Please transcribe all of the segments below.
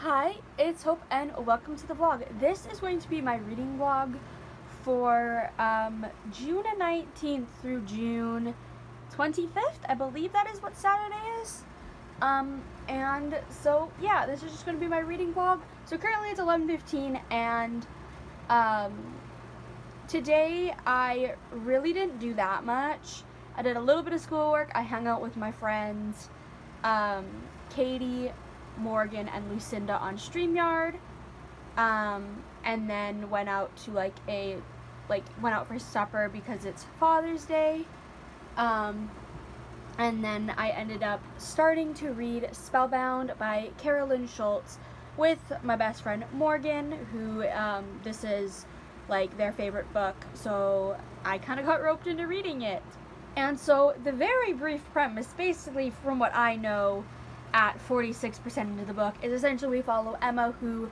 Hi, it's Hope and welcome to the vlog. This is going to be my reading vlog for June 19th through June 25th. I believe that is what Saturday is. And so yeah, this is just going to be my reading vlog. So currently it's 11:15 and today I really didn't do that much. I did a little bit of schoolwork. I hung out with my friends, Katie, Morgan, and Lucinda on StreamYard, and then went out to went out for supper because it's Father's Day, and then I ended up starting to read Spellbound by Carolyn Schultz with my best friend Morgan, who this is like their favorite book, so I kind of got roped into reading it. And so the very brief premise, basically from what I know at 46% into the book, is essentially we follow Emma, who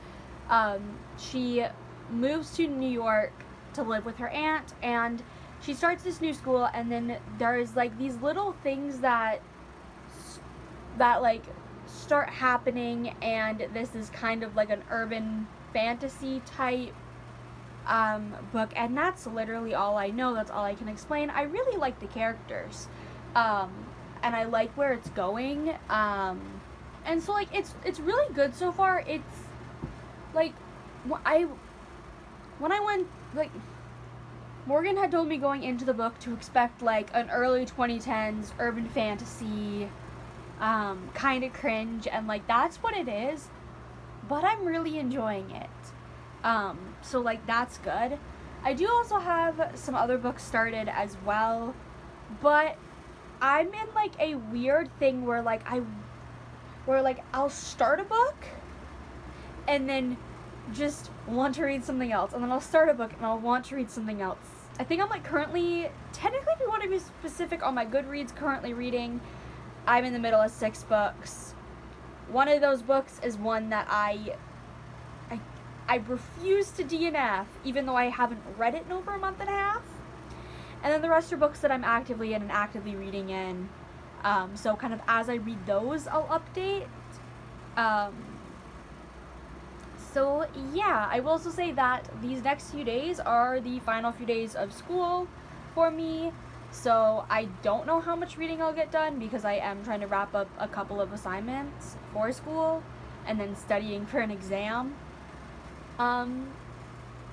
she moves to New York to live with her aunt, and she starts this new school, and then there's like these little things that like start happening, and this is kind of like an urban fantasy type book, and that's literally all I know. That's all I can explain. I really like the characters, and I like where it's going, and so like it's really good so far. It's like when I went, like, Morgan had told me going into the book to expect like an early 2010s urban fantasy, kind of cringe, and like that's what it is, but I'm really enjoying it. So like that's good. I do also have some other books started as well, but I'm in like a weird thing where I'll start a book and then just want to read something else, and then I'll start a book and I'll want to read something else. I think I'm like currently, technically if you want to be specific, on my Goodreads currently reading, I'm in the middle of 6 books. One of those books is one that I refuse to DNF, even though I haven't read it in over a month and a half. And then the rest are books that I'm actively in and actively reading in. So kind of as I read those, I'll update. So yeah, I will also say that these next few days are the final few days of school for me. So I don't know how much reading I'll get done because I am trying to wrap up a couple of assignments for school and then studying for an exam.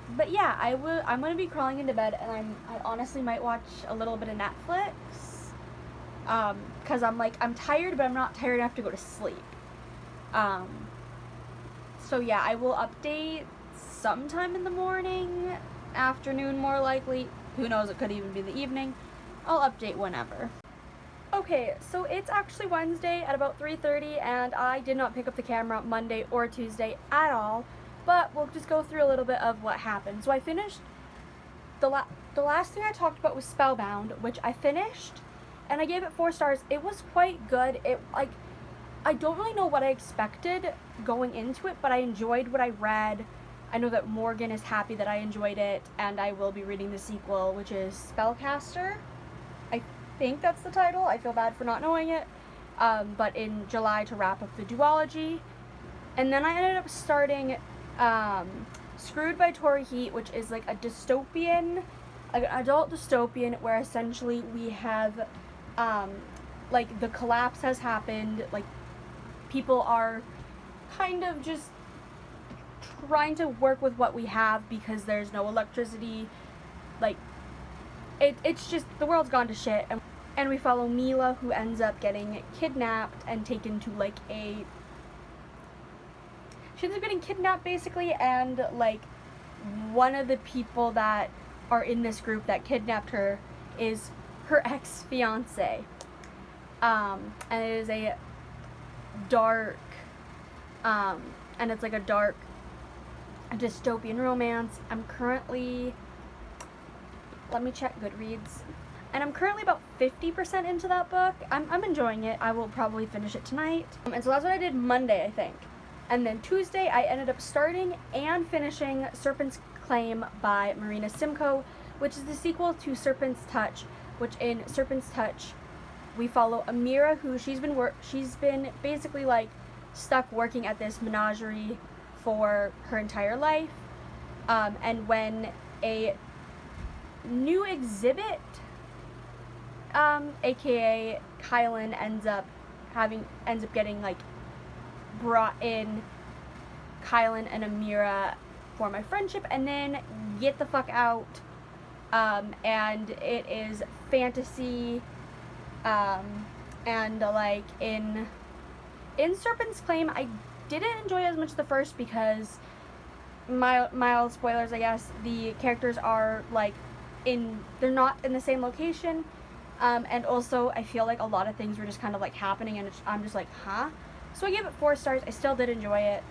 But yeah, I'm gonna be crawling into bed, and I honestly might watch a little bit of Netflix, cause I'm tired, but I'm not tired enough to go to sleep. So yeah, I will update sometime in the morning, afternoon more likely, who knows, it could even be the evening. I'll update whenever. Okay, so it's actually Wednesday at about 3:30, and I did not pick up the camera Monday or Tuesday at all. But we'll just go through a little bit of what happened. So I finished, the last thing I talked about was Spellbound, which I finished, and I gave it 4 stars. It was quite good. I don't really know what I expected going into it, but I enjoyed what I read. I know that Morgan is happy that I enjoyed it, and I will be reading the sequel, which is Spellcaster. I think that's the title. I feel bad for not knowing it. But in July to wrap up the duology. And then I ended up starting Screwed by Tori Heat, which is like a dystopian, like an adult dystopian, where essentially we have like the collapse has happened, like people are kind of just trying to work with what we have because there's no electricity, like it's just, the world's gone to shit, and we follow Mila, who ends up getting kidnapped and taken to like she ends up getting kidnapped basically, and like one of the people that are in this group that kidnapped her is her ex-fiance. And it is a dark, and it's like a dark dystopian romance. I'm currently, let me check Goodreads, and I'm currently about 50% into that book. I'm enjoying it. I will probably finish it tonight. And so that's what I did Monday, I think. And then Tuesday, I ended up starting and finishing Serpent's Claim by Marina Simcoe, which is the sequel to Serpent's Touch, which in Serpent's Touch, we follow Amira, who she's been basically like stuck working at this menagerie for her entire life. And when a new exhibit, aka Kylan, ends up getting like brought in, Kylan and Amira form a friendship and then get the fuck out. And it is fantasy, and like in Serpent's Claim, I didn't enjoy it as much the first because mild spoilers, I guess, the characters are like they're not in the same location, and also I feel like a lot of things were just kind of like happening and I'm just like, huh? So I gave it 4 stars. I still did enjoy it,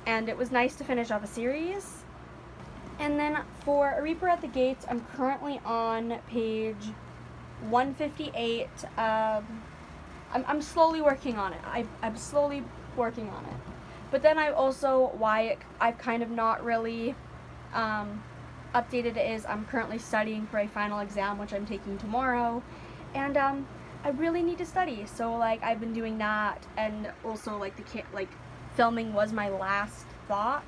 and it was nice to finish off a series. And then for A Reaper at the Gates, I'm currently on page 158. I'm slowly working on it. I'm slowly working on it. But then I've kind of not really updated it is I'm currently studying for a final exam, which I'm taking tomorrow. And I really need to study. So like I've been doing that, and also like filming was my last thought.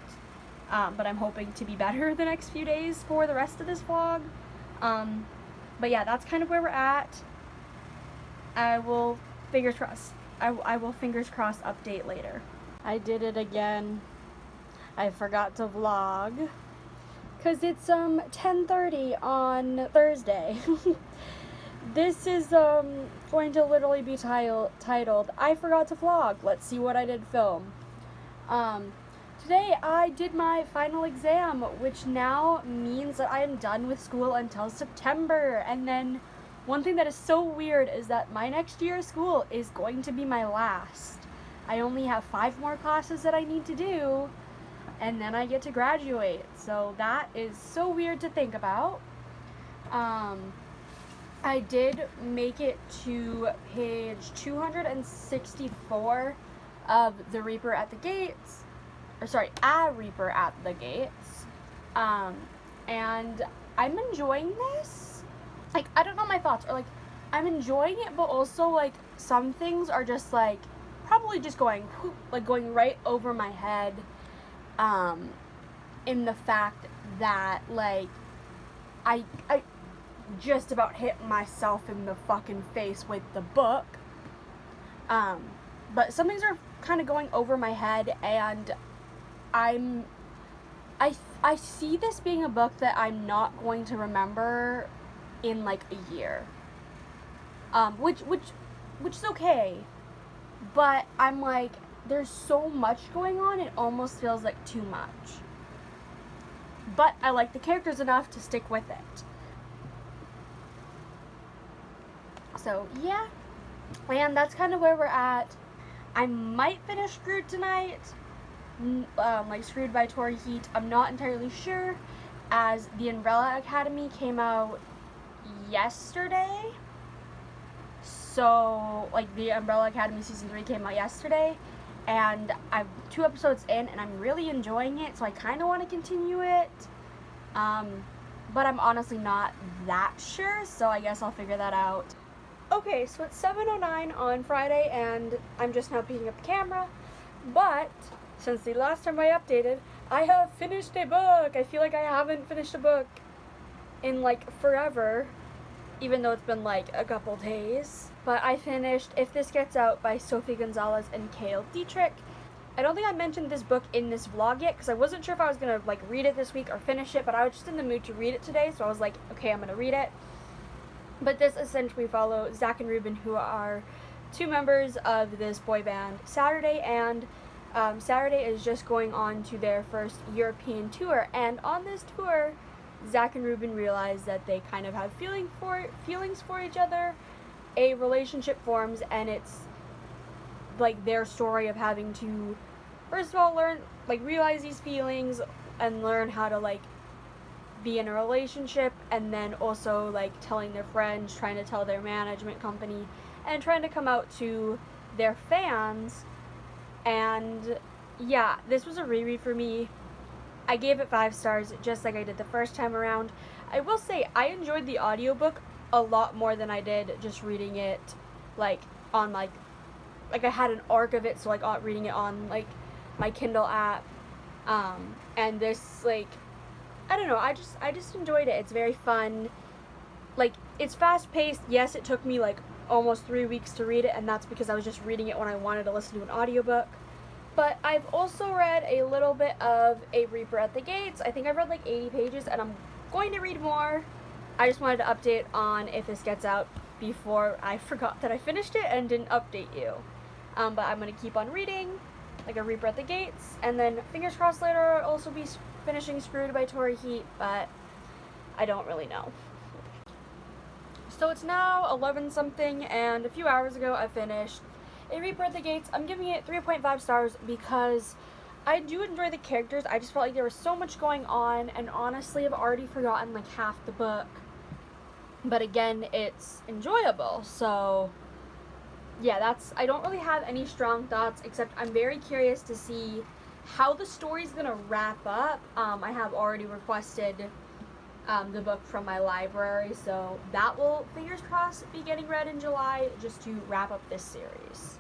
But I'm hoping to be better the next few days for the rest of this vlog. But yeah, that's kind of where we're at. I will fingers crossed update later. I did it again. I forgot to vlog because it's 10:30 on Thursday. This is going to literally be titled I forgot to vlog. Let's see what I did film. Today I did my final exam, which now means that I am done with school until September. And then one thing that is so weird is that my next year of school is going to be my last. I only have 5 more classes that I need to do, and then I get to graduate. So that is so weird to think about. I did make it to page 264 of The Reaper at the Gates. A Reaper at the Gates, and I'm enjoying this. Like, I don't know my thoughts, or like, I'm enjoying it, but also like some things are just like probably just going right over my head, in the fact that like I just about hit myself in the fucking face with the book, but some things are kind of going over my head, and I see this being a book that I'm not going to remember in like a year. Which is okay. But I'm like, there's so much going on, it almost feels like too much. But I like the characters enough to stick with it. So yeah. And that's kind of where we're at. I might finish Screwed tonight. Like Screwed by Tori Heat. I'm not entirely sure, as The Umbrella Academy came out yesterday. So like The Umbrella Academy season 3 came out yesterday, and I'm 2 episodes in and I'm really enjoying it, so I kind of want to continue it, but I'm honestly not that sure, so I guess I'll figure that out. Okay, so it's 7:09 on Friday and I'm just now picking up the camera, but since the last time I updated, I have finished a book. I feel like I haven't finished a book in like forever, even though it's been like a couple days. But I finished If This Gets Out by Sophie Gonzalez and Cale Dietrich. I don't think I mentioned this book in this vlog yet, because I wasn't sure if I was going to like read it this week or finish it, but I was just in the mood to read it today, so I was like, okay, I'm going to read it. But this essentially follows Zach and Ruben, who are 2 members of this boy band, Saturday, and Saturday is just going on to their first European tour, and on this tour, Zach and Ruben realize that they kind of have feelings for each other. A relationship forms, and it's like their story of having to, first of all, realize these feelings and learn how to like be in a relationship, and then also like telling their friends, trying to tell their management company, and trying to come out to their fans. And yeah, this was a reread for me. I gave it 5 stars, just like I did the first time around. I will say, I enjoyed the audiobook a lot more than I did just reading it, like, on, like, like I had an arc of it, so like reading it on like my Kindle app, and this like I don't know, I just enjoyed it. It's very fun. Like, it's fast paced. Yes, it took me like almost 3 weeks to read it, and that's because I was just reading it when I wanted to listen to an audiobook. But I've also read a little bit of A Reaper at the Gates. I think I've read like 80 pages, and I'm going to read more. I just wanted to update on if this gets out before I forgot that I finished it and didn't update you. But I'm going to keep on reading, like A Reaper at the Gates, and then fingers crossed later I'll also be finishing Screwed by Tori Heat, but I don't really know. So it's now 11 something, and a few hours ago I finished A Reaper at the Gates. I'm giving it 3.5 stars because I do enjoy the characters. I just felt like there was so much going on, and honestly I've already forgotten like half the book. But again, it's enjoyable, so yeah, I don't really have any strong thoughts, except I'm very curious to see how the story's gonna wrap up. I have already requested the book from my library, so that will, fingers crossed, be getting read in July, just to wrap up this series.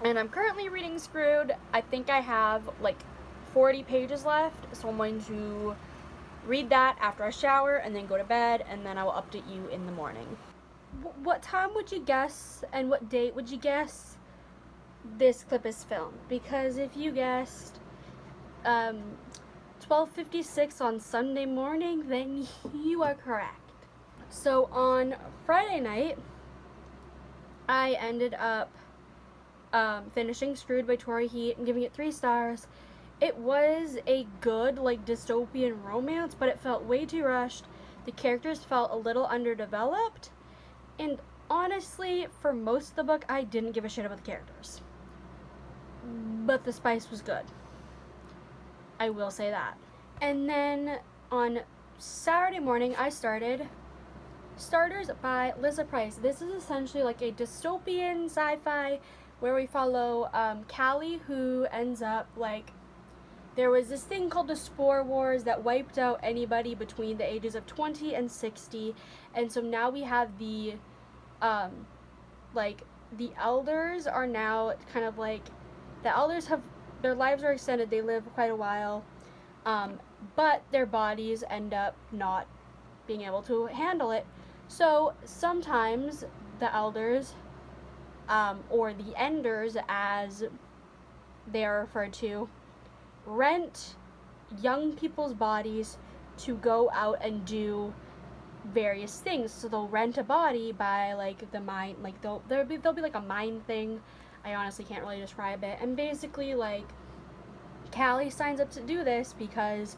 And I'm currently reading Screwed. I think I have like 40 pages left, so I'm going to read that after I shower and then go to bed, and then I will update you in the morning. What time would you guess, and what date would you guess this clip is filmed? Because if you guessed 12:56 on Sunday morning, then you are correct. So on Friday night, I ended up finishing Screwed by Tori Heat and giving it 3 stars. It was a good, like, dystopian romance, but it felt way too rushed. The characters felt a little underdeveloped, and honestly, for most of the book, I didn't give a shit about the characters. But the spice was good. I will say that. And then on Saturday morning, I started Starters by Lisa Price. This is essentially like a dystopian sci-fi where we follow Callie, who ends up like, there was this thing called the Spore Wars that wiped out anybody between the ages of 20 and 60, and so now we have the like, the elders are now kind of like, the elders have, their lives are extended, they live quite a while, but their bodies end up not being able to handle it. So sometimes the elders, or the enders as they are referred to, rent young people's bodies to go out and do various things. So they'll rent a body by like the mine, like there'll be like a mine thing. I honestly can't really describe it. And basically, like, Callie signs up to do this because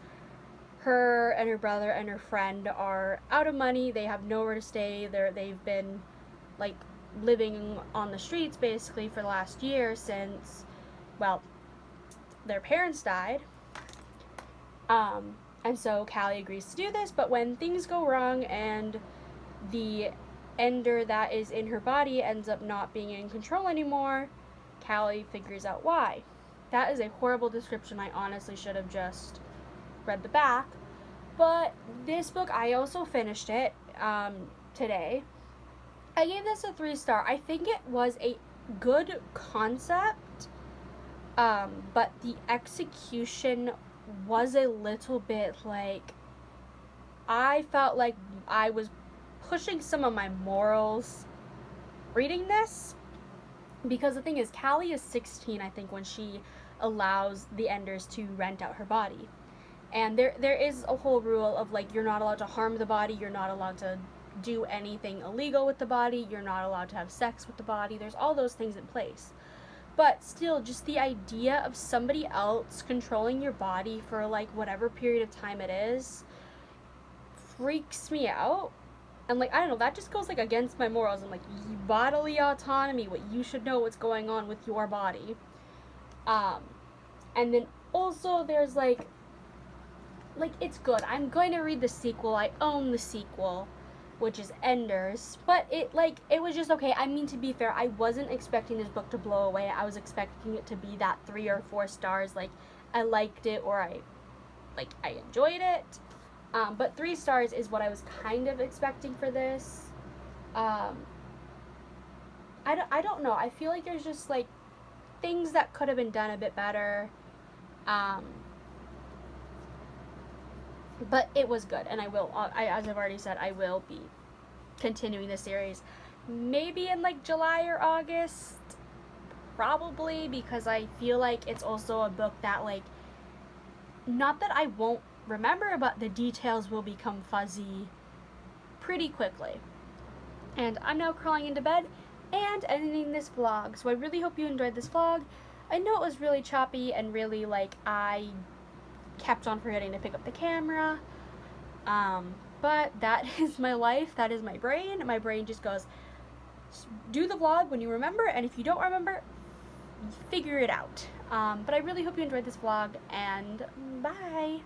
her and her brother and her friend are out of money. They have nowhere to stay. They've been like living on the streets basically for the last year since, well, their parents died. And so Callie agrees to do this, but when things go wrong and the ender that is in her body ends up not being in control anymore, Callie figures out why. That is a horrible description. I honestly should have just read the back. But this book, I also finished it today. I gave this a 3-star. I think it was a good concept, but the execution was a little bit like, I felt like I was pushing some of my morals reading this, because the thing is, Callie is 16, I think, when she allows the enders to rent out her body. And there is a whole rule of, like, you're not allowed to harm the body, you're not allowed to do anything illegal with the body, you're not allowed to have sex with the body, there's all those things in place. But still, just the idea of somebody else controlling your body for, like, whatever period of time it is freaks me out. And, like, I don't know, that just goes, like, against my morals and, like, bodily autonomy, what you should know what's going on with your body. And then also there's, like, it's good. I'm going to read the sequel. I own the sequel, which is Enders. But it was just okay. I mean, to be fair, I wasn't expecting this book to blow away. I was expecting it to be that 3 or 4 stars. Like, I liked it, or I enjoyed it. But 3 stars is what I was kind of expecting for this. I don't know. I feel like there's just like things that could have been done a bit better. But it was good, and as I've already said, I will be continuing the series. Maybe in like July or August, probably, because I feel like it's also a book that, like, not that I won't remember, but the details will become fuzzy pretty quickly. And I'm now crawling into bed and editing this vlog, so I really hope you enjoyed this vlog. I know it was really choppy and really, like, I kept on forgetting to pick up the camera, but that is my life. That is my brain. My brain just goes, do the vlog when you remember, and if you don't remember, figure it out. But I really hope you enjoyed this vlog, and bye!